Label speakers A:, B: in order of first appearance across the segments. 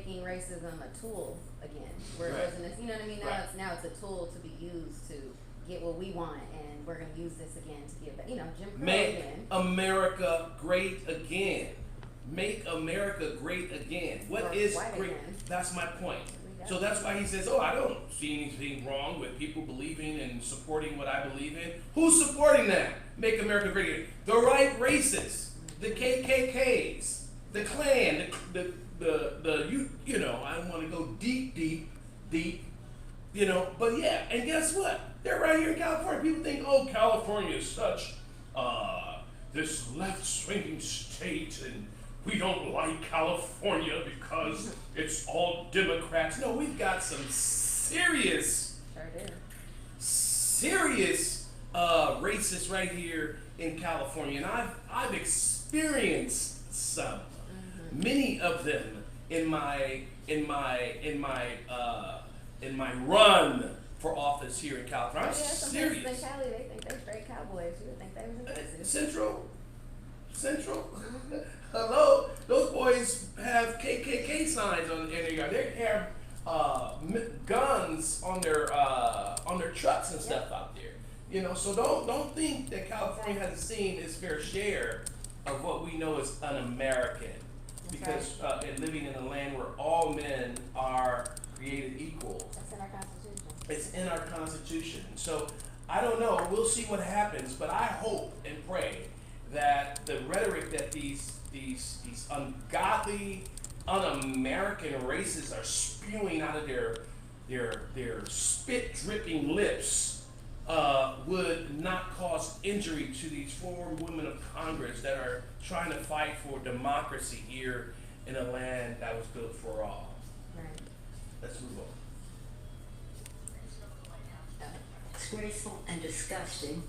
A: making racism a tool again, where it
B: Right.
A: wasn't, you know what I mean? Now it's a tool to be used to get what we want, and we're gonna use this again to get, Jim Crow
B: Make
A: again.
B: America great again. Make America great again. What
A: Or
B: is
A: white
B: great?
A: again.
B: That's my point.
A: We got
B: So
A: it.
B: that's why he says, "Oh, I don't see anything wrong with people believing and supporting what I believe in." Who's supporting that? Make America great again. The right racists, the KKKs, the Klan, you know. I don't want to go deep, But yeah, and guess what? They're right here in California. People think, "Oh, California is such this left-swinging state, and we don't like California because it's all Democrats." No, we've got some serious
A: Sure do.
B: serious racists right here in California, and I've experienced some, many of them in my run for office here in California. I'm
A: Some places in
B: serious.
A: Cali, they think they're straight cowboys. You would think they was in Texas.
B: Central. Hello, those boys have KKK signs on in their yard. They have guns on their trucks and stuff out there. So don't think that California hasn't seen its fair share of what we know as un-American, because and living in a land where all men are created equal.
A: That's in our Constitution.
B: It's in our Constitution. So I don't know. We'll see what happens, but I hope and pray that the rhetoric that these ungodly, un-American racists are spewing out of their spit dripping lips would not cause injury to these four women of Congress that are trying to fight for democracy here in a land that was built for all.
A: Right.
B: Let's move on.
C: Disgraceful and disgusting,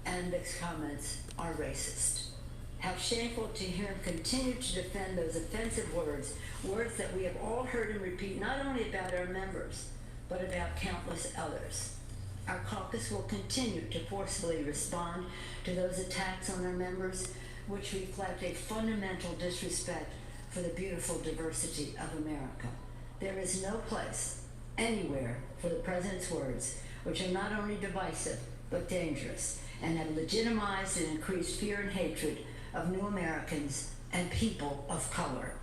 C: and Vic's comments are racist. How shameful to hear him continue to defend those offensive words that we have all heard him repeat not only about our members, but about countless others. Our caucus will continue to forcefully respond to those attacks on our members, which reflect a fundamental disrespect for the beautiful diversity of America. There is no place, anywhere, for the President's words, which are not only divisive, but dangerous, and have legitimized and increased fear and hatred of new Americans and people of color.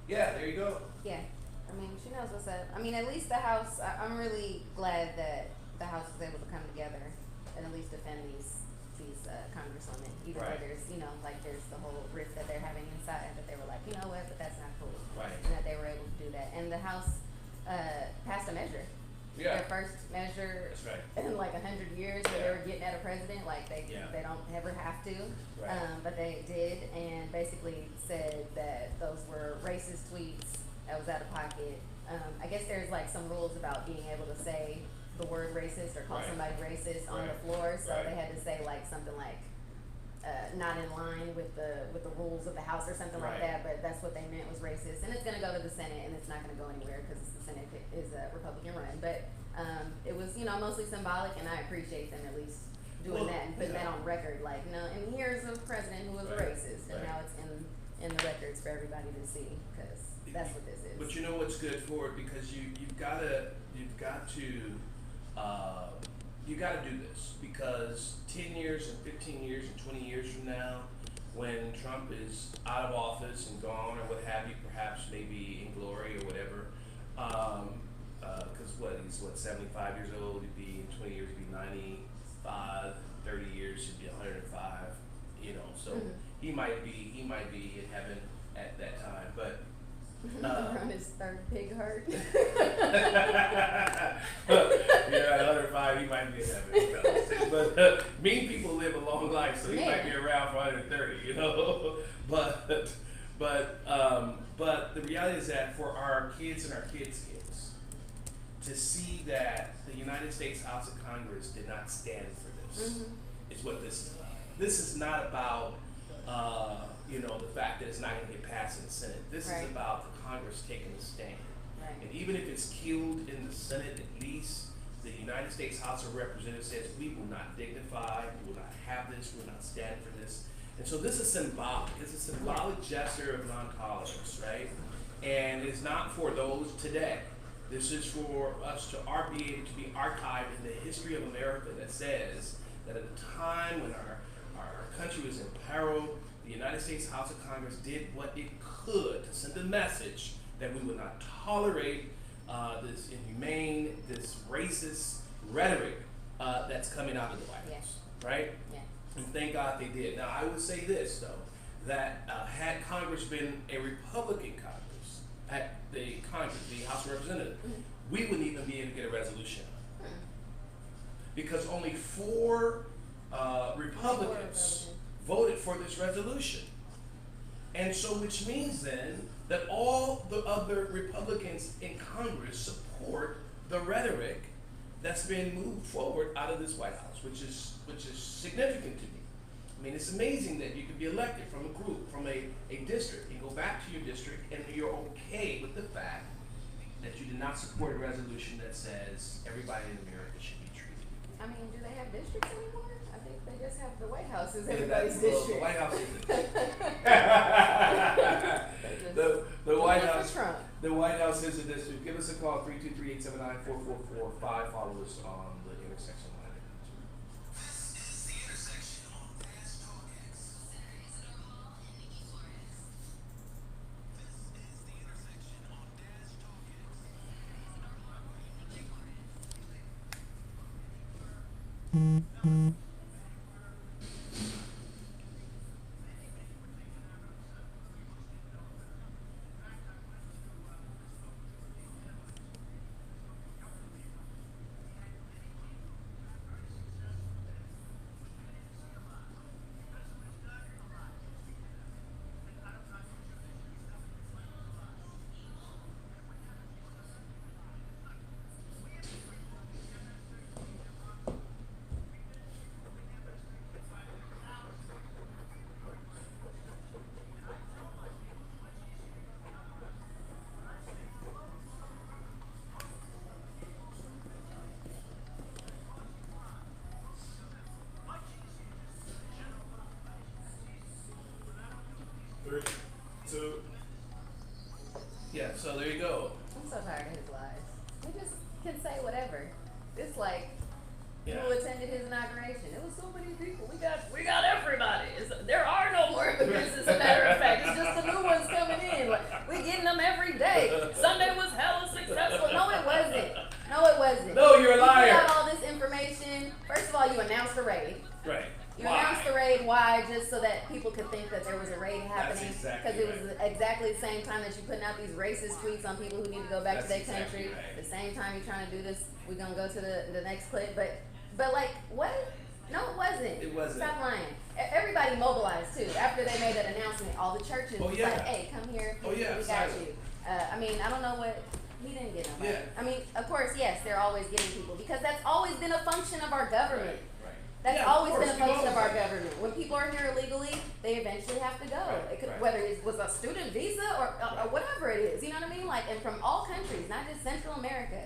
B: Yeah, there you go.
A: Yeah. She knows what's up. At least the House, I'm really glad that the House was able to come together and at least defend these congresswomen, even
B: Right.
A: though there's the whole rift that they're having inside, that they were like, you know what, but that's not cool.
B: Right.
A: And that they were able to do that. And the House passed a measure.
B: Yeah.
A: Their first measure
B: That's right.
A: in 100 years where they were getting at a president, they don't ever have to.
B: Right.
A: But they did, and basically said that those were racist tweets, that was out of pocket. I guess there's some rules about being able to say the word racist or call
B: Right.
A: somebody racist on the
B: Right.
A: floor, so
B: Right.
A: they had to say something not in line with the rules of the House or something like
B: Right.
A: that, but that's what they meant was racist. And it's going to go to the Senate, and it's not going to go anywhere because the Senate is a Republican run. But it was, mostly symbolic, and I appreciate them at least doing that and putting that on record. No, and here's a president who was a
B: Right.
A: racist, and
B: Right.
A: now it's in the records for everybody to see, because that's what this is.
B: But you know what's good for it, because you've got to do this, because 10 years and 15 years and 20 years from now, when Trump is out of office and gone or what have you, perhaps maybe in glory or whatever, because he's 75 years old, he'd be in 20 years, he'd be 95, 30 years, he'd be 105, so he might be in heaven at that time, but
A: Around his third pig heart.
B: yeah, 105, he might be in heaven. But mean people live a long life, so he might be around for 130, But the reality is that for our kids and our kids' kids, to see that the United States House of Congress did not stand for this, is what this is about. This is not about the fact that it's not going to get passed in the Senate. This is about the Congress taking a stand.
A: Right.
B: And even if it's killed in the Senate, at least the United States House of Representatives says, we will not dignify, we will not have this, we will not stand for this. And so this is symbolic. It's a symbolic gesture of non-tolerance, right? And it's not for those today. This is for us to be able to be archived in the history of America that says that at the time when our country was in peril, the United States House of Congress did what it could to send a message that we would not tolerate this inhumane, this racist rhetoric that's coming out of the White House, right?
A: Yeah.
B: And thank God they did. Now, I would say this, though, that had Congress been a Republican Congress, had the House of Representatives, we wouldn't even be able to get a resolution. Because only 4 Republicans voted for this resolution. And so, which means then that all the other Republicans in Congress support the rhetoric that's been moved forward out of this White House, which is significant to me. I mean, it's amazing that you can be elected from a group, from a district, and go back to your district, and you're okay with the fact that you did not support a resolution that says everybody in America should be treated.
A: I mean, do they have districts anymore? I think they just have the White House as everybody's
B: Well,
A: district.
B: the White House is the White House.
A: Trump.
B: The White House is a district. Give us a call, 323-879-4445. Follow us on the intersection line.
D: This is the intersection on Dash Talk X. Senator Isadore Hall and Nikki Flores. This is the intersection on Dash Talk X. Senator Isadore Hall and Nikki Flores.
B: Yeah, so there you go.
A: I'm so tired of his lies. He just can say whatever. It's like
B: Yeah.
A: who attended his inauguration. It was so many people. We got everybody. There are no more immigrants, as a matter of fact. It's just the new ones coming in. Like, we getting them every day. Sunday was hella successful. No, it wasn't. No, it wasn't.
B: No, you're a
A: You
B: liar.
A: put out all this information. First of all, you announced the raid.
B: Right.
A: You
B: Why?
A: announced the raid. Why? Just so that people could think that there was a raid
B: That's
A: happening.
B: exactly
A: Because it was exactly the same time that you're putting out these racist tweets on people who need to go back to their
B: That's exactly
A: country.
B: right.
A: The same time you're trying to do this. We're gonna go to the next clip, but like what? No, it wasn't.
B: It wasn't.
A: Stop lying. Everybody mobilized too. After they made that announcement, all the churches
B: Oh,
A: was
B: yeah.
A: like, "Hey, come here.
B: Oh, yeah,
A: we got
B: silent.
A: you." I mean, I don't know what. He didn't get nobody.
B: Yeah.
A: I mean, of course, yes, they're always getting people because that's always been a function of our government.
B: Right.
A: That's
B: Yeah, of
A: always
B: course,
A: been a
B: we've
A: function of our
B: always done
A: government. When people are here illegally, they eventually have to go.
B: Right,
A: It could,
B: right.
A: whether it was a student visa or whatever it is, you know what I mean? Like, and from all countries, not just Central America.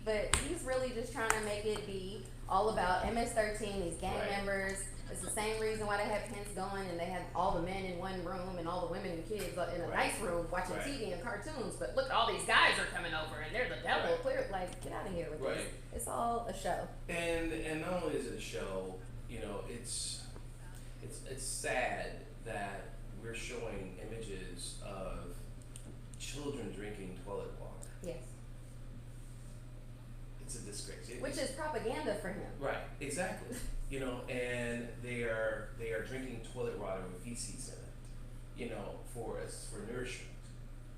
A: But he's really just trying to make it be all about MS-13, these gang
B: Right.
A: members. It's the same reason why they had Pence going and they had all the men in one room and all the women and kids in a
B: Right.
A: nice room watching
B: Right.
A: TV and cartoons. But look, all these guys are coming over and they're the devil.
B: Right.
A: Clear, like, get out of here with this.
B: Right.
A: It's all a show.
B: And not only is it a show, you know, it's sad that we're showing images of children drinking toilet water.
A: Yes.
B: It's a disgrace.
A: Which is propaganda for him.
B: Right, exactly. You know, and they are drinking toilet water with feces in it, you know, for nourishment.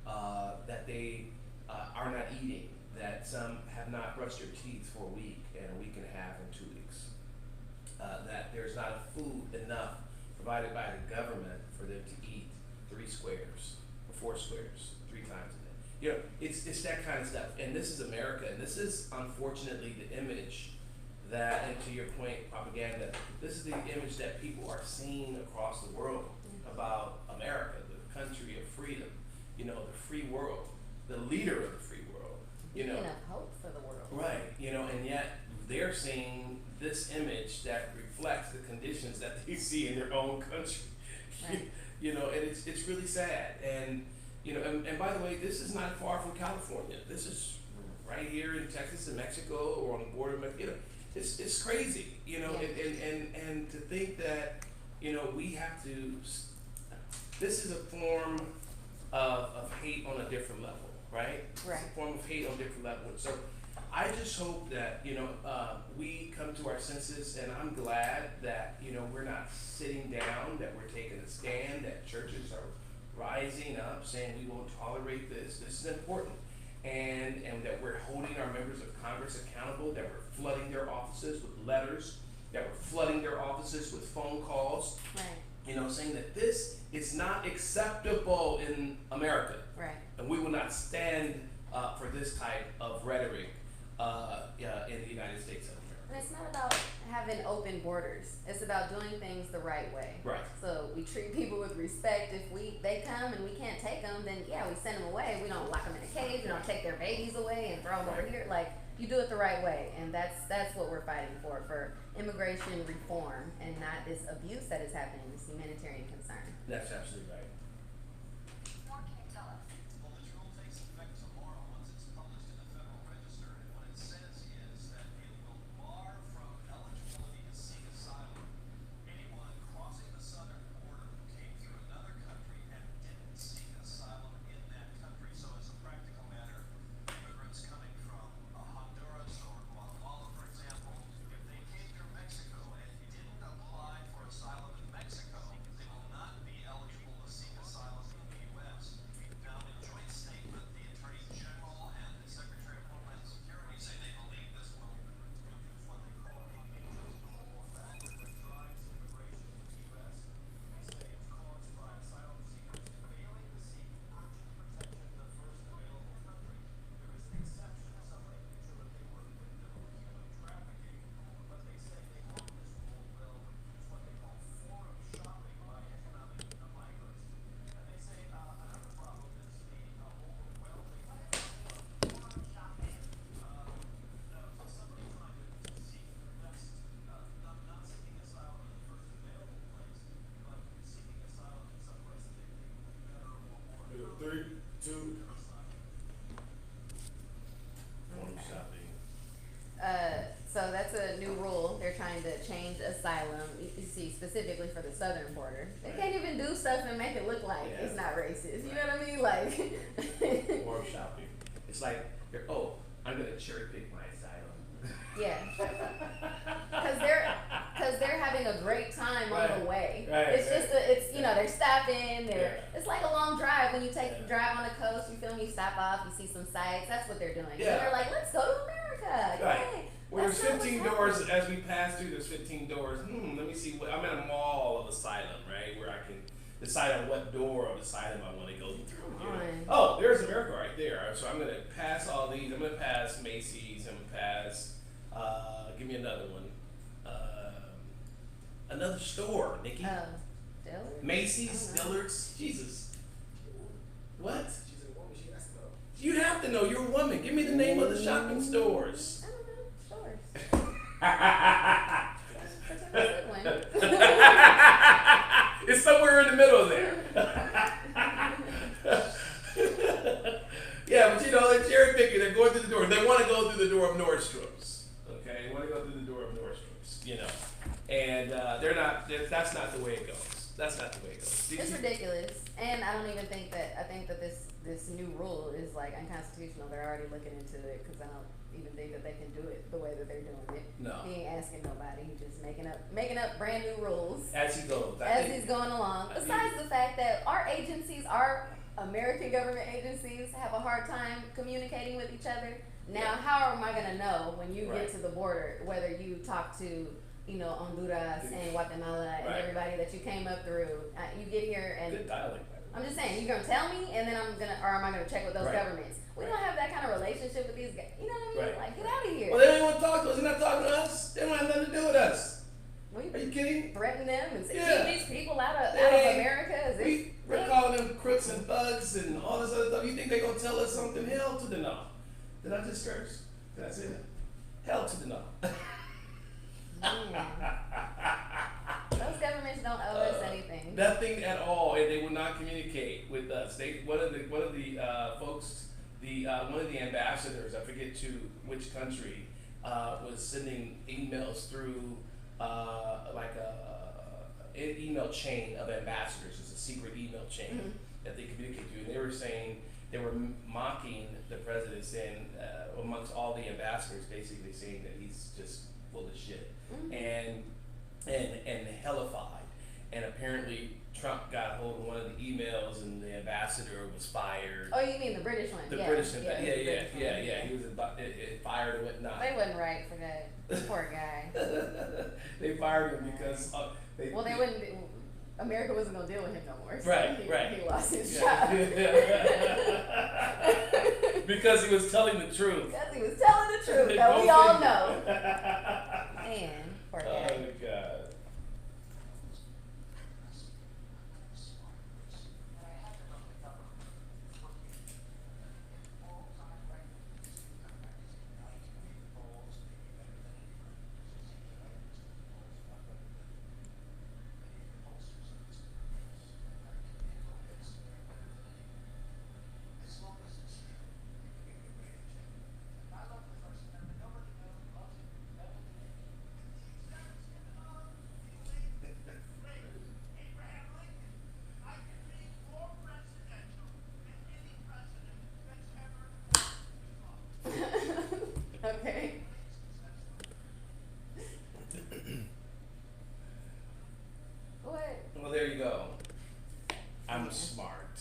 B: That they are not eating. That some have not brushed their teeth for a week and a week and a half and 2 weeks. That there's not food enough provided by the government for them to eat 3 squares or 4 squares 3 times a day. You know, it's that kind of stuff. And this is America, and this is unfortunately the image that, and to your point, propaganda, this is the image that people are seeing across the world about America, the country of freedom, you know, the free world, the leader of the free world, you know.
A: Beacon of hope for the world.
B: Right, you know, and yet they're seeing this image that reflects the conditions that they see in their own country,
A: Right.
B: You know, and it's really sad. And you know, and by the way, this is not far from California. This is right here in Texas and Mexico, or on the border of Mexico. You know, it's crazy. You know,
A: Yeah.
B: and to think that, you know, we have to. This is a form of hate on a different level, right?
A: Right.
B: It's a form of hate on a different level. So I just hope that, you know, we come to our senses, and I'm glad that, you know, we're not sitting down, that we're taking a stand, that churches are rising up saying we won't tolerate this. This is important. And that we're holding our members of Congress accountable, that we're flooding their offices with letters, that we're flooding their offices with phone calls,
A: Right.
B: you know, saying that this is not acceptable in America.
A: Right.
B: And we will not stand for this type of rhetoric in the United States of America.
A: And it's not about having open borders. It's about doing things the right way.
B: Right.
A: So we treat people with respect. If they come and we can't take them, then yeah, we send them away. We don't lock them in a cage. We don't take their babies away and throw them over
B: Right.
A: here. Like, you do it the right way, and that's what we're fighting for immigration reform, and not this abuse that is happening. This humanitarian concern.
B: That's absolutely right.
E: What can you tell us?
D: Well, this rule takes effect tomorrow once it's published in the Federal Register, and what it says is that it will bar from eligibility to seek asylum anyone crossing the southern border who came through another country and didn't seek asylum in that country. So as a practical matter, immigrants coming from Honduras or Guatemala, for example, if they came through Mexico and didn't apply for asylum in Mexico, they will not be eligible to seek asylum in the U.S. Now, in a joint statement, the Attorney General and the Secretary of Homeland Security say they believe this will reduce what they call a major pull factor that drives immigration to the U.S. They say it's caused by asylum seekers failing to seek urgent protection in the first available country. There is an exception. Somebody can show that they were a victim of human trafficking, but they say they hope this rule will reduce what they call forum shopping by economic migrants. And they say another problem is the overwhelming forum shopping. Somebody trying to seek the best, not seeking asylum in the first available place, but seeking asylum in some place that they think will be better or more.
B: 3, 2, form shopping.
A: So that's a new rule. They're trying to change asylum. You see, specifically for the southern border, they can't even do stuff and make it look like
B: Yeah.
A: it's not racist. You know what I mean? Like,
B: Form shopping. It's like, I'm gonna cherry pick my asylum.
A: yeah, because they're having a great time on
B: Right.
A: the way.
B: Right,
A: It's
B: right.
A: just it's you know, they're stopping.
B: Yeah.
A: It's like a long drive when you take
B: Yeah.
A: drive on the coast. You feel me? You stop off, you see some sights. That's what they're doing.
B: Yeah.
A: And they're like, let's go to America.
B: Right.
A: Yay.
B: Well, there's
A: That's not what's
B: 15
A: happening.
B: doors as we pass through. There's 15 doors. Let me see. I'm at a mall of asylum, right, where I can decide on what door of asylum I want to go through.
A: Come
B: you know?
A: on.
B: Oh, there's America right there. So I'm gonna pass all these. I'm gonna pass Macy's. I'm gonna pass. Give me another one. Another store, Nikki.
A: Dillard?
B: Macy's,
A: I don't know.
B: Dillard's. Jesus. What?
F: She's a woman, she has to know.
B: You'd have to know. You're a woman. Give me the name of the shopping stores.
A: I don't know. Stores. That's a good one.
B: It's somewhere in the middle there. Yeah, but you know, they're cherry picking, they're going through the door. They want to go through the door of Nordstrom's. Okay, they want to go through the door of Nordstrom's, you know. And that's not the way it goes. That's not the way it goes.
A: It's ridiculous, and I don't even think that. I think that this new rule is like unconstitutional. They're already looking into it because I don't even think that they can do it the way that they're doing it.
B: No.
A: He ain't asking nobody. He's just making up brand new rules
B: As he goes.
A: as he's going along. Besides the fact that our agencies, our American government agencies, have a hard time communicating with each other. Now,
B: Yeah.
A: how am I gonna know when you
B: Right.
A: get to the border whether you talk to, you know, Honduras and Guatemala and
B: Right.
A: everybody that you came up through? You get here and
B: Good dialect, by the way.
A: I'm just saying, you're gonna tell me, and then am I gonna check with those
B: Right.
A: governments? We don't have that kind of relationship with these guys. You know what I mean?
B: Right.
A: Like, get out of here.
B: Well, they don't even want to talk to us. They're not talking to us. They don't have nothing to do with us.
A: We
B: Are you kidding?
A: threaten them and say,
B: Yeah.
A: keep these people out of
B: They-
A: America. As if
B: We're calling them crooks and thugs and all this other stuff. You think they're going to tell us something? Hell to the no. Did I just curse? Did I say that? Hell to the no.
A: Those governments don't owe us anything.
B: Nothing at all, and they would not communicate with us. One of the folks, one of the ambassadors, I forget to which country, was sending emails through like an email chain of ambassadors. It's a secret email chain that they communicate to, and they were saying they were mocking the president, saying amongst all the ambassadors, basically saying that he's just full of shit and hellified. And apparently Trump got hold of one of the emails, and the ambassador was fired.
A: Oh, you mean the British one?
B: The
A: yeah,
B: British one,
A: yeah,
B: yeah. He was fired and whatnot.
A: They wasn't right for that. Poor guy.
B: They fired him because
A: They wouldn't. America wasn't gonna deal with him no more. So
B: Right.
A: He lost his
B: Yeah.
A: job.
B: Because he was telling the truth.
A: Because he was telling the truth that we all know. Man, poor
B: Oh
A: guy.
B: my God.
A: Okay. What?
B: Well, there you go. I'm
A: Yeah.
B: smart.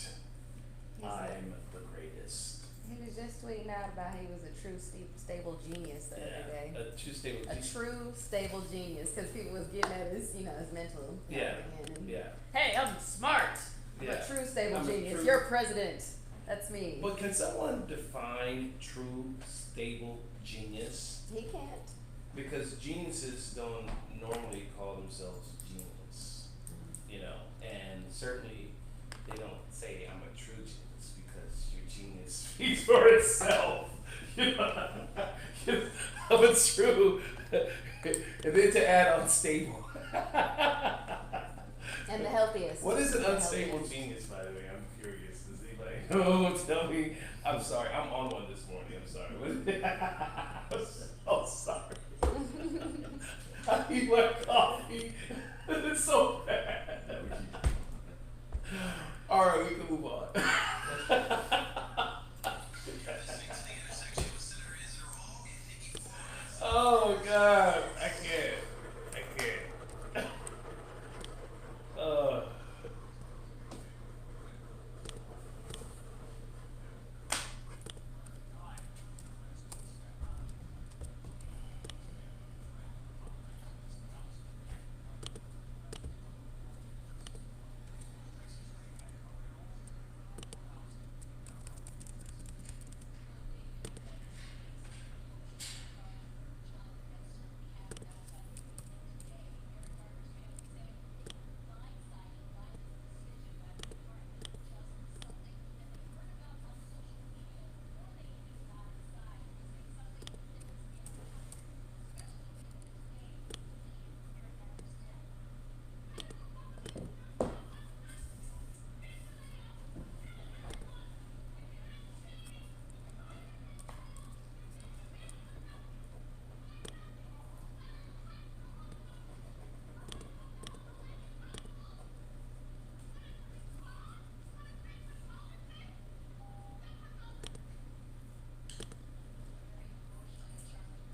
A: He's
B: I'm the greatest.
A: He was just tweeting out about how he was a true stable genius the other day.
B: A true stable.
A: A true stable genius, because people was getting at his, his mental.
B: Yeah.
A: And,
B: Yeah.
A: Hey, I'm smart. I'm
B: Yeah.
A: a true stable
B: I'm a
A: genius.
B: true-
A: You're president. That's me.
B: But can someone define true stable genius?
A: He can't.
B: Because geniuses don't normally call themselves genius, and certainly they don't say I'm a true genius, because your genius speaks for itself. I'm a true, and then to add unstable.
A: And the healthiest.
B: What is an
A: The
B: unstable
A: healthiest.
B: genius, by the way? I'm curious. Does anybody tell me? I'm sorry. I'm on one this morning. I'm sorry. I'm so sorry. I need my coffee. It's so bad. All right, we can move on. Oh God, I can't.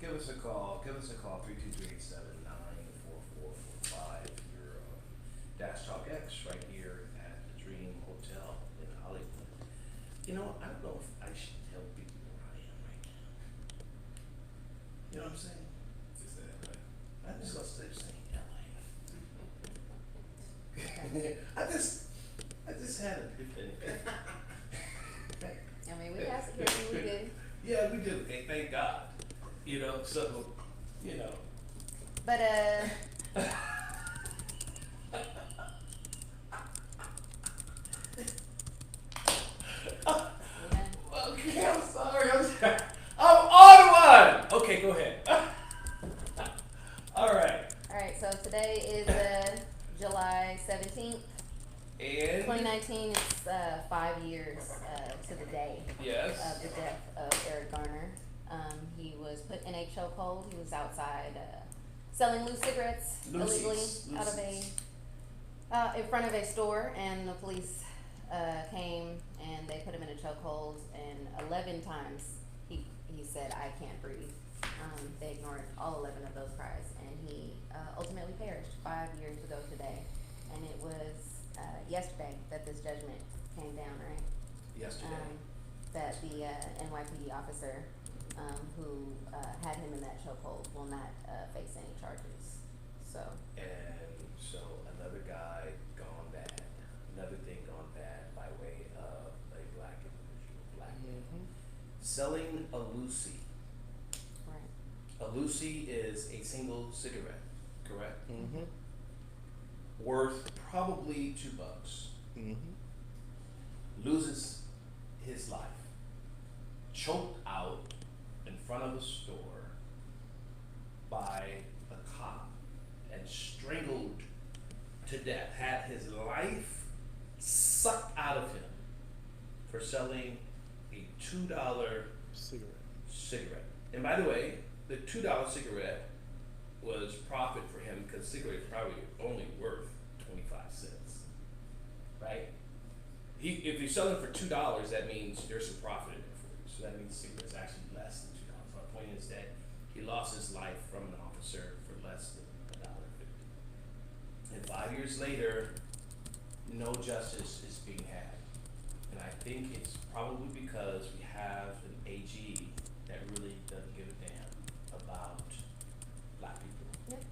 B: Give us a call. 323-879-4445. Your Dash Talk X right here at the Dream Hotel in Hollywood. I don't know if I should tell people where I am right now. You know what I'm saying?
F: Just say that, right?
B: I'm just gonna stay saying LA. I just had an epiphany.
A: I mean, we have security. We did.
B: Yeah, we do. Okay, thank God. So.
A: But
B: Okay, I'm sorry. I'm on one. Okay, go ahead. All right.
A: All right. So today is July 17th. years to the day
B: Yes.
A: of the death of Eric Garner. He was put in a chokehold. He was outside selling loose cigarettes illegally out of in front of a store, and the police came and they put him in a chokehold. And 11 times he said, "I can't breathe." They ignored all 11 of those cries, and he ultimately perished 5 years ago today. And it was yesterday that this judgment came down, right?
B: Yesterday.
A: That the NYPD officer who had him in that chokehold will not face any charges. So,
B: And so another guy gone bad, another thing gone bad by way of a black individual, black man. Selling a Lucy.
A: right.
B: A Lucy is a single cigarette, correct?
F: Mm-hmm.
B: Worth probably $2.
F: Mm-hmm.
B: Loses his life, choked out in front of a store by a cop and strangled to death, had his life sucked out of him for selling a $2
F: Cigarette.
B: cigarette. And by the way, the $2 cigarette was profit for him because cigarettes probably only worth 25 cents, right? If you're selling for $2, that means there's some profit in there for you. So that means cigarettes actually less than $2. My point is that he lost his life from an officer for less than $1.50. And 5 years later, no justice is being had. And I think it's probably because we have an AG that really doesn't give a damn about black people.
A: Yep.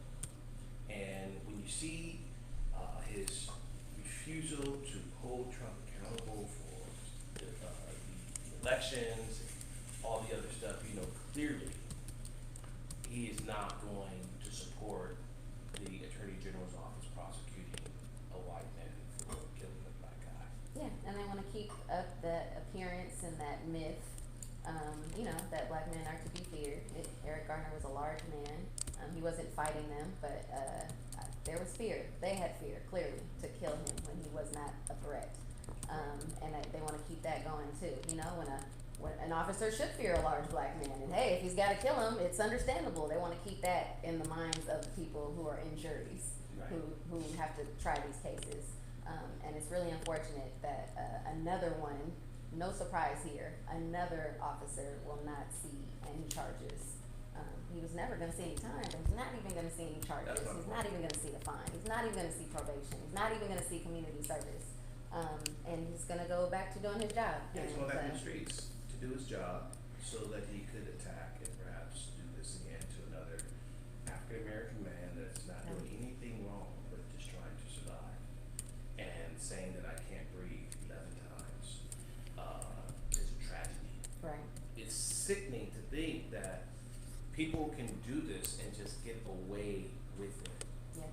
B: And when you see his refusal to hold Trump accountable for the elections and all the other stuff, you know, clearly he is not going to support the Attorney General's office prosecuting a white man for killing a black guy.
A: Yeah, and they want to keep up that appearance and that myth, you know, that black men are to be feared. Eric Garner was a large man. He wasn't fighting them, but there was fear. They had fear, clearly, to kill him when he was not a threat. And they want to keep that going too. You know, when an officer should fear a large black man, and hey, if he's got to kill him, it's understandable. They want to keep that in the minds of the people who are in juries,
B: Right.
A: who have to try these cases. And it's really unfortunate that another one, no surprise here, another officer will not see any charges. He was never going to see any time, but he's not even going to see any charges.
B: That's my
A: He's
B: point.
A: not even going to see a fine. He's not even going to see probation. He's not even going to see community service. And he's going to go back to doing his job.
B: Yeah, he's
A: And,
B: going back in the streets to do his job so that he could attack and perhaps do this again to another African American man that's not doing anything wrong but just trying to survive. And saying that I can't breathe 11 times is a tragedy.
A: Right.
B: It's sickening to think that people can do this and just get away with it.
A: Yes.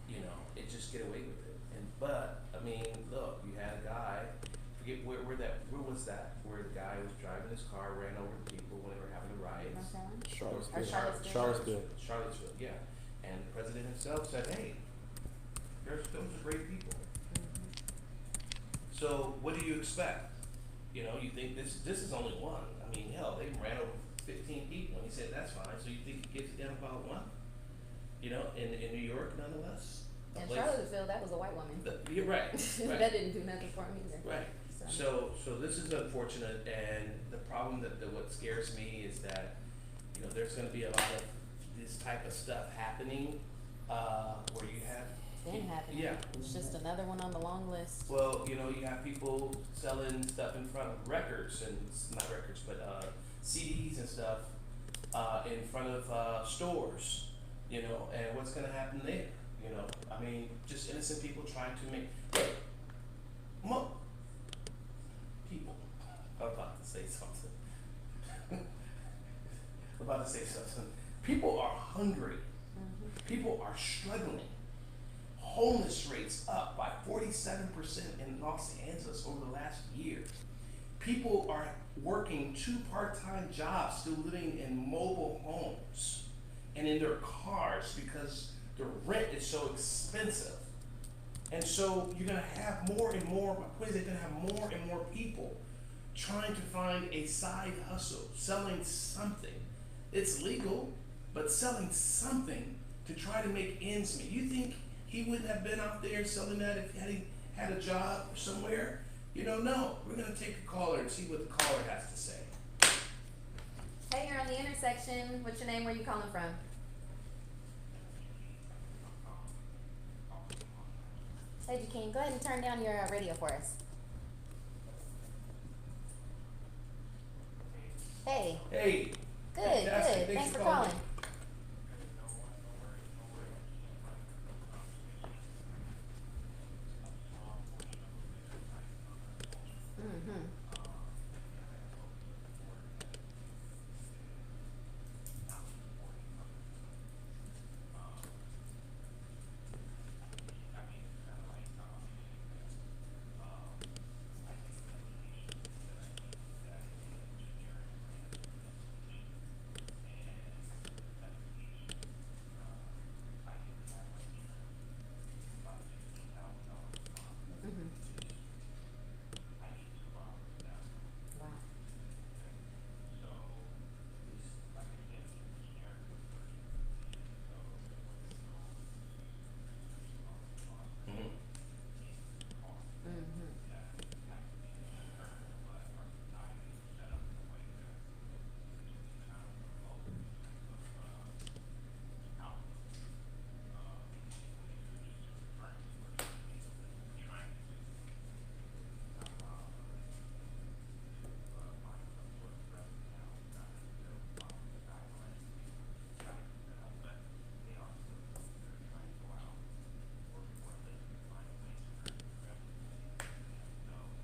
B: You know, it just get away with it. But I mean, look, you had a guy, forget where was that? Where the guy was driving his car, ran over the people when they were having the riots.
A: North Carolina?
F: Charlottesville.
A: Charlottesville.
F: Charlottesville.
B: Charlottesville, yeah. And the president himself said, "Hey, those are great people." So what do you expect? You know, you think this is only one. I mean, hell, they ran over 15 people, and he said that's fine. So you think he gives a damn about one? You know, in New York, nonetheless.
A: In Charlottesville, that was a white woman.
B: You're right. Right.
A: That didn't do nothing for him either.
B: Right. So this is unfortunate, and the problem that what scares me is that, you know, there's going to be a lot of this type of stuff happening, where you have.
A: Been happening.
B: Yeah.
A: It's just another one on the long list.
B: Well, you know, you have people selling stuff in front of records and not records, but CDs and stuff in front of stores. You know, and what's going to happen there? You know, I mean, just innocent people trying to make people. I'm about to say something. I'm about to say something. People are hungry. People are struggling. Homeless rates up by 47% in Los Angeles over the last year. People are working 2 part-time jobs, still living in mobile homes and in their cars because the rent is so expensive. And so you're gonna have more and more, my point is they're gonna have more and more people trying to find a side hustle, selling something. It's legal, but selling something to try to make ends meet. You think he wouldn't have been out there selling that if he had a job somewhere? No. We're gonna take a caller and see what the caller has to say.
A: Hey, you're on the intersection. What's your name? Where you calling from? Hey, Jakeem, go ahead and turn down your radio for us. Hey,
B: Hey.
A: good,
B: Fantastic.
A: good. Thanks for calling. Mm-hmm. Mm-hmm. Wow.
B: Mhm.
A: Mm-hmm.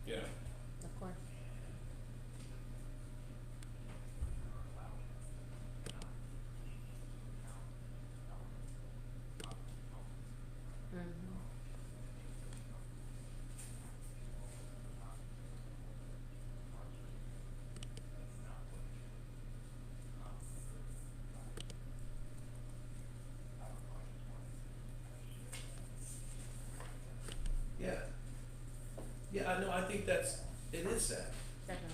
B: Yeah.
A: Of course. Mm-hmm.
B: Yeah. Yeah, I know. I think it is sad.
A: Definitely.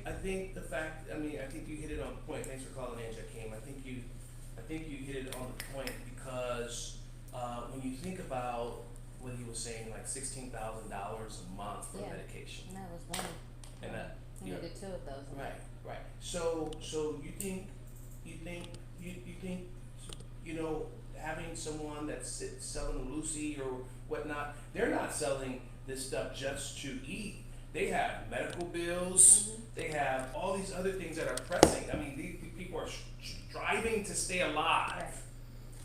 B: I think the fact. I think you hit it on the point. Thanks for calling in, Jakeem. I think you hit it on the point because when you think about what he was saying, like $16,000 a month for
A: Yeah.
B: medication,
A: And that was one.
B: and that.
A: He
B: You know,
A: needed two of those.
B: right. So you think, having someone that's selling Lucy or whatnot, they're not selling this stuff just to eat. They have medical bills.
A: Mhm.
B: They have all these other things that are pressing. I mean, these people are striving to stay alive.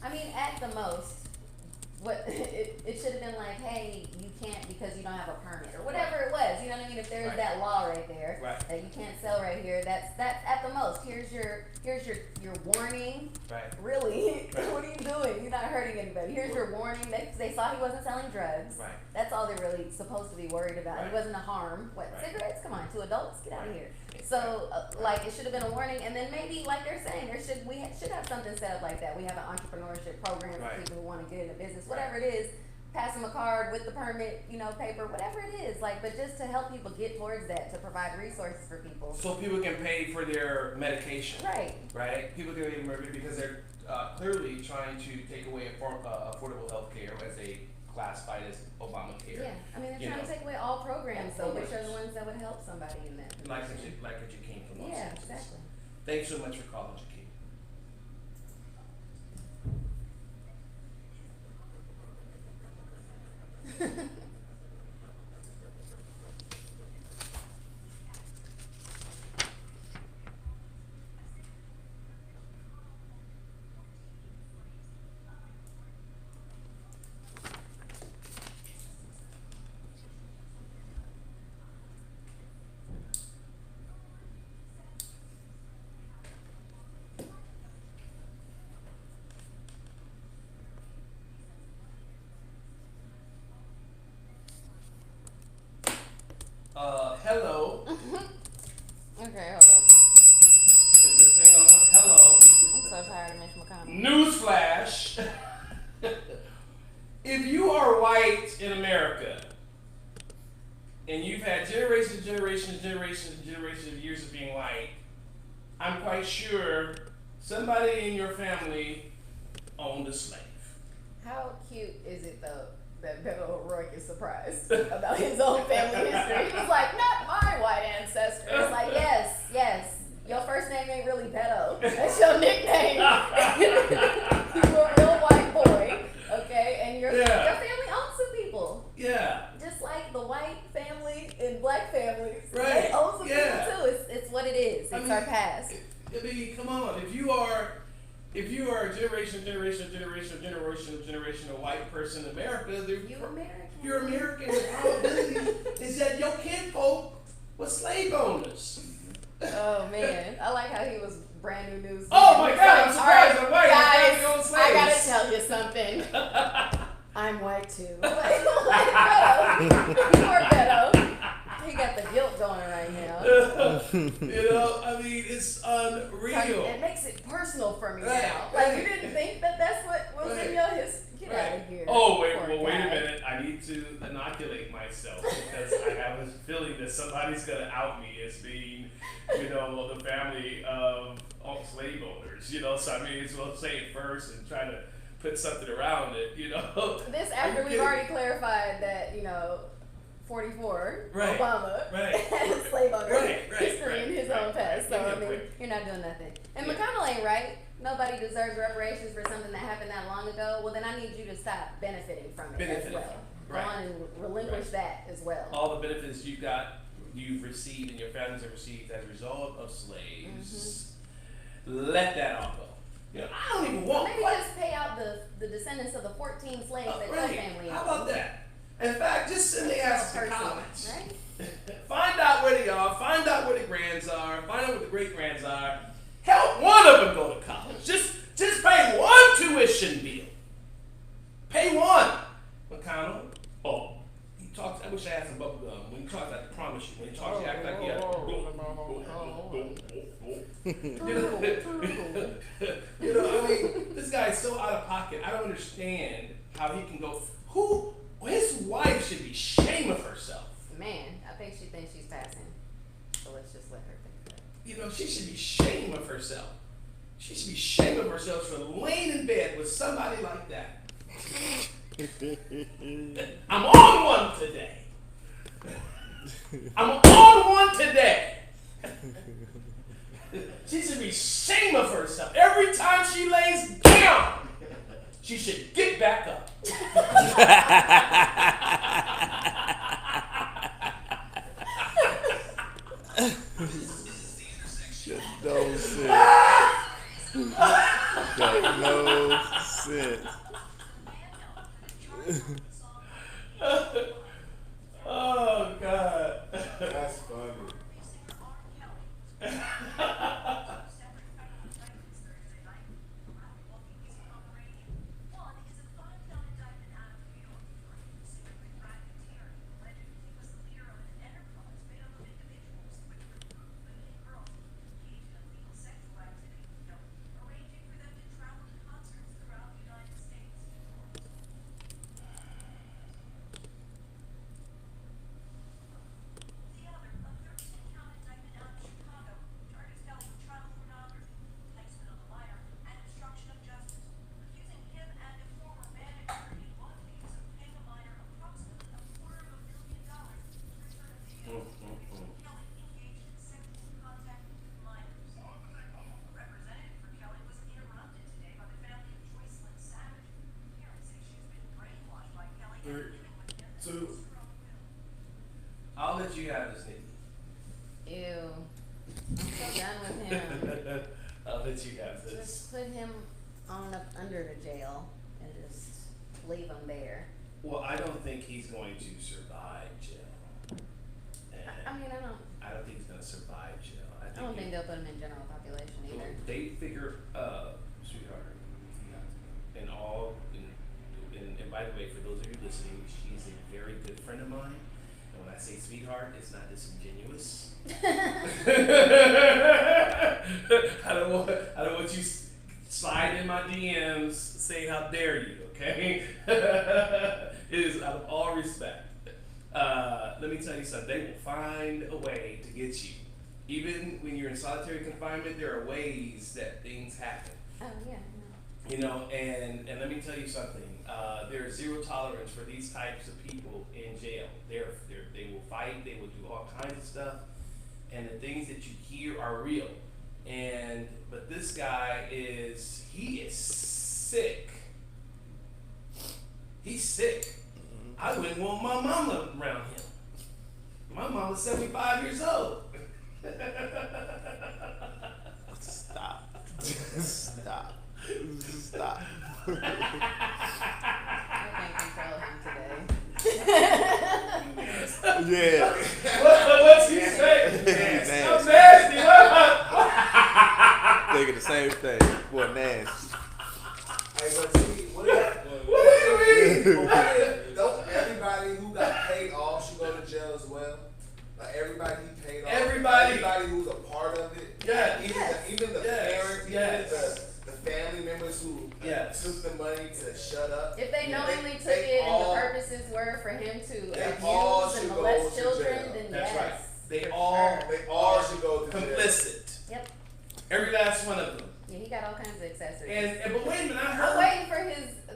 A: Right. I mean, at the most, it should have been like, hey, you can't because you don't have a permit or whatever it was. You know what I mean? If there's
B: Right.
A: that law right there
B: Right.
A: that you can't sell right here, that's at the most. Here's your warning.
B: Right.
A: Really?
B: Right.
A: What are you doing? You're not hurting anybody. Here's your warning. They saw he wasn't selling drugs.
B: Right.
A: That's all they're really supposed to be worried about.
B: Right.
A: He wasn't a harm. What,
B: Right.
A: cigarettes? Come on, to adults, get out of
B: Right.
A: here. So, like, it should have been a warning, and then maybe, like they're saying, we should have something set up like that. We have an entrepreneurship program for
B: Right.
A: people who want to get into business, whatever it is. Pass them a card with the permit, paper, whatever it is. But just to help people get towards that, to provide resources for people.
B: So people can pay for their medication.
A: Right.
B: Right? People can pay for because they're clearly trying to take away affordable health care as they classified as Obamacare.
A: Yeah. I mean, they're
B: You
A: trying
B: know.
A: to take away all programs,
B: All
A: though, which are
B: programs.
A: the ones that would help somebody in that.
B: Like
A: position.
B: a Jakeem from Los
A: Yeah,
B: Angeles.
A: exactly.
B: Thanks so much for calling, Jakeem. Hello.
A: Okay, hold on.
B: Is this thing on? Hello.
A: I'm so tired of Mitch McConnell.
B: Newsflash. if you are white in America and you've had generations of years of being white, I'm quite sure somebody in your family owned a slave.
A: How cute is it though that Beto O'Rourke is surprised about his own family history? He's like, not my white ancestors. Like, yes. Your first name ain't really Beto. That's your nickname. You're a real white boy, okay? And your family owns some people.
B: Yeah.
A: Just like the white family and black families.
B: Right.
A: They own some
B: Yeah.
A: people too. It's what it is. It's our past.
B: I mean, come on. If you are a generational white person in America, you're American. The probability is that your kinfolk was slave owners.
A: Oh man, I like how he was brand new news.
B: Oh my God, I'm
A: All
B: surprised.
A: right,
B: I'm white.
A: guys,
B: I'm
A: I
B: slaves.
A: gotta tell you something. I'm white too. Like Beto. Poor Beto. He got the guilt going right now.
B: You know, I mean, it's unreal.
A: It makes it personal for me
B: Right,
A: now. Like
B: right.
A: you didn't think that's what was
B: Right.
A: in your history. Get out of here.
B: Oh, wait
A: Poor
B: a
A: guy.
B: minute. I need to inoculate myself because I have a feeling that somebody's going to out me as being, you know, the family of slave owners, you know, so I may as well say it first and try to put something around it, you know.
A: This after we've already clarified that, 44,
B: Right,
A: Obama,
B: right,
A: had slave owner history in his own past. So,
B: Yeah,
A: I mean,
B: right.
A: you're not doing nothing. And
B: Yeah.
A: McConnell ain't right. Nobody deserves reparations for something that happened that long ago. Well, then I need you to stop benefiting from it as well. Go
B: Right.
A: on and relinquish that as well.
B: All the benefits you've received and your families have received as a result of slaves, let that all go. You know, I don't even want
A: Maybe just pay out the descendants of the 14 slaves that your
B: right.
A: family
B: How
A: owned.
B: about that? In fact, just send the ass to
A: Person,
B: college.
A: right?
B: Find out where they are. Find out where the grands are. Find out what the great grands are. Help one of them go to college. Just pay one tuition bill. Pay one. McConnell. Oh, he talks. I wish I had some bubble gum. When he talks, I promise you. When he talks, he acts like he has. You know, I mean, this guy is so out of pocket. I don't understand how he can go. His wife should be ashamed of herself.
A: Man, I think she thinks she's passing. So let's just let her think that.
B: You know, she should be ashamed of herself. She should be ashamed of herself for laying in bed with somebody like that. I'm on one today. I'm on one today. She should be ashamed of herself. Every time she lays down, she should get back up.
F: No sense. Got no sense.
B: Oh, God.
F: That's funny.
B: So, I'll let you have this, Nikki.
A: Ew. I'm so done with him.
B: I'll let you have this.
A: Just put him on up under the jail and just leave him there.
B: Well, I don't think he's going to survive jail. And
A: I mean, I
B: don't think he's going to survive jail.
A: I don't think they'll put him in general population either.
B: They figure, sweetheart, and by the way, for those of you listening, she's a very good friend of mine. And when I say sweetheart, it's not disingenuous. I don't want you slide in my DMs saying how dare you. Okay, it is out of all respect. Let me tell you something. They will find a way to get you. Even when you're in solitary confinement, there are ways that things happen.
A: Oh yeah.
B: You know, and let me tell you something. There is zero tolerance for these types of people in jail. They will fight. They will do all kinds of stuff, and the things that you hear are real. But this guy he is sick. He's sick. I wouldn't want my mama around him. My mama's 75 years old.
F: Stop. Stop. Stop.
A: I can't control him today.
F: Yeah.
B: What's he saying?
F: Nasty.
B: I'm nasty.
F: Thinking the same thing. Boy, nasty.
G: Hey, but see, what
B: What do you mean?
G: don't everybody who got paid off should go to jail as well? Like everybody he paid off. Everybody who's a part of it.
B: Yeah.
G: Even the parents,
B: Yes.
G: even the family members who took the money to shut up.
A: If they knowingly took
G: they
A: it
G: all-
A: and the purposes were for him to
G: they all
A: abuse and
G: should go
A: molest
G: to
A: children,
G: jail.
A: then
B: That's
A: yes.
B: right. They
A: for
B: all-
A: sure.
G: They all should go to jail.
B: Complicit.
A: Yep.
B: Every last one of them.
A: Yeah, he got all kinds of accessories.
B: But wait a minute, I
A: I'm
B: heard.
A: waiting for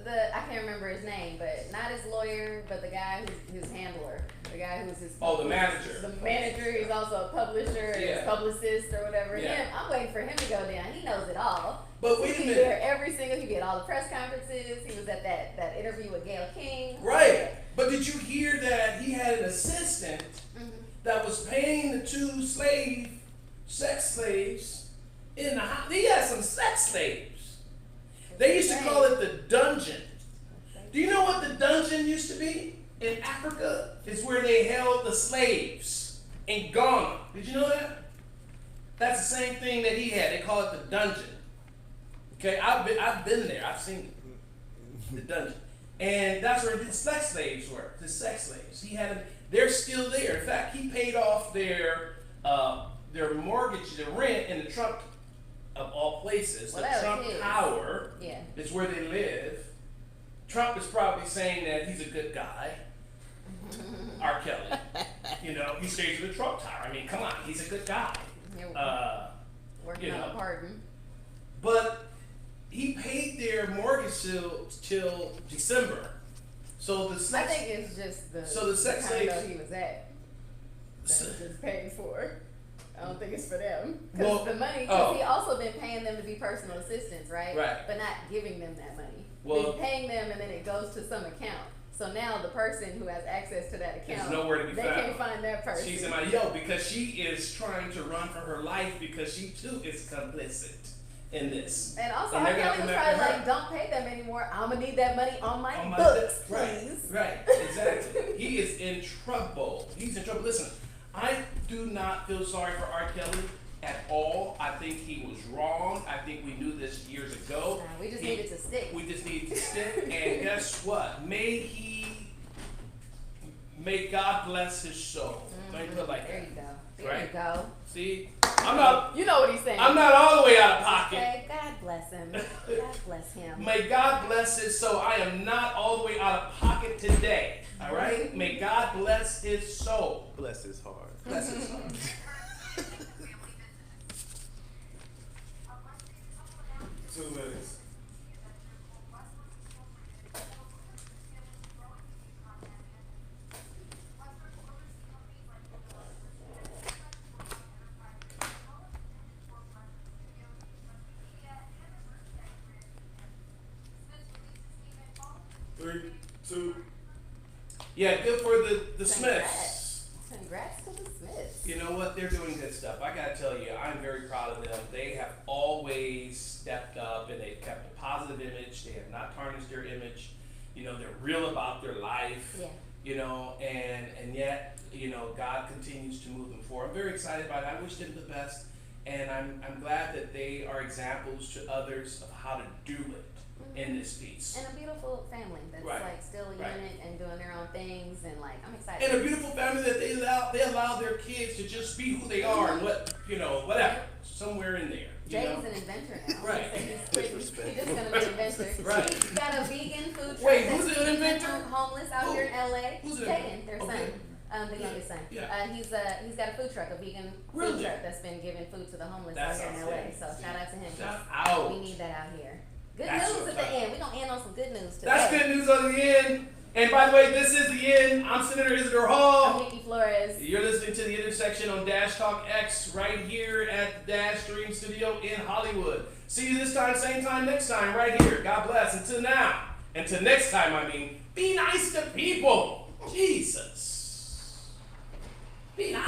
A: I can't remember his name, but not his lawyer, but the guy who's his handler. The guy who's his
B: Oh, the manager.
A: The manager, he's also a publisher,
B: Yeah.
A: his publicist or whatever.
B: Yeah.
A: Him, I'm waiting for him to go down. He knows it all.
B: But wait a
A: He's
B: minute.
A: there he be at all the press conferences. He was at that interview with Gayle King.
B: Right. But did you hear that he had an assistant
A: Mhm.
B: that was paying the two sex slaves in the house? He had some sex slaves. They used to call it the dungeon. Do you know what the dungeon used to be in Africa? It's where they held the slaves in Ghana. Did you know that? That's the same thing that he had. They call it the dungeon. Okay, I've been there. I've seen it. The dungeon. And that's where the sex slaves were. The sex slaves. He had them. They're still there. In fact, he paid off their mortgage, their rent in the Trump, of all places,
A: Well,
B: the
A: that was
B: Trump
A: his.
B: Tower.
A: Yeah.
B: Is where they live. Trump is probably saying that he's a good guy. R. Kelly. You know, he stays in the Trump Tower. I mean, come on, he's a good guy.
A: Working
B: you
A: on
B: know.
A: a pardon.
B: But he paid their mortgage till December. So the
A: I
B: sex,
A: think it's just
B: So the sex
A: condo
B: slaves-
A: he was at.
B: So-
A: That's just paid for. I don't think it's for them. Because
B: Well,
A: the money,
B: oh.
A: he also been paying them to be personal assistants, right?
B: Right.
A: But not giving them that money.
B: Well-
A: Been paying them and then it goes to some account. So now the person who has access to that account,
B: There's nowhere to be
A: they
B: found.
A: can't find that person.
B: She's in my because she is trying to run for her life because she too is complicit in this.
A: And also,
B: And
A: R.
B: they're gonna
A: Kelly was
B: come after
A: probably
B: her.
A: like, don't pay them anymore. I'm going to need that money on my
B: On my
A: books,
B: right,
A: please.
B: right, exactly. He is in trouble. He's in trouble. Listen, I do not feel sorry for R. Kelly at all. I think he was wrong. I think we knew this years ago.
A: We just needed to stick.
B: We just needed to stick. And guess what? May God bless his soul. Let me put it like
A: There
B: that.
A: you go. There
B: Right.
A: you go.
B: See, I'm
A: You know what he's saying.
B: not all the way out of pocket.
A: Okay, God bless him. God bless him.
B: May God bless his soul. I am not all the way out of pocket today. All right. May God bless his soul.
F: Bless his heart.
B: Bless his heart.
G: 2 minutes. Three, two.
B: Yeah, good for the Smiths.
A: Congrats to the Smiths.
B: You know what? They're doing good stuff. I gotta tell you, I'm very proud of them. They have always stepped up and they've kept a positive image. They have not tarnished their image. You know, they're real about their life.
A: Yeah.
B: You know, and yet, you know, God continues to move them forward. I'm very excited about it. I wish them the best. And I'm glad that they are examples to others of how to do it in this piece.
A: And a beautiful family that's
B: Right.
A: like still a
B: Right.
A: unit and doing their own things, and like I'm excited.
B: And a beautiful family that they allow their kids to just be who they are and whatever, somewhere in there.
A: Jay's an inventor now.
B: Right.
A: So he's just gonna be an inventor.
B: Right.
A: He's got a vegan food truck.
B: Wait,
A: that's
B: who's an
A: feeding
B: inventor?
A: homeless out
B: Who?
A: here in LA.
B: Who's an
A: Jaden, their
B: okay.
A: son. The youngest son.
B: Yeah.
A: He's got a food truck, a vegan
B: Really?
A: food truck that's been giving food to the homeless
B: That's
A: out here in LA.
B: outstanding.
A: So shout out to him.
B: Shout out.
A: We need that out here. Good
B: That's
A: news
B: what
A: at the
B: I'm talking
A: end. We're gonna end on some good news today.
B: That's good news on the end. And by the way, this is the end. I'm Senator Isadore
A: I'm
B: Hall.
A: Nikki Flores.
B: You're listening to The Intersection on Dash Talk X right here at the Dash Dream Studio in Hollywood. See you this time, same time next time, right here. God bless. Until now. Until next time, I mean, be nice to people. Jesus. Be nice.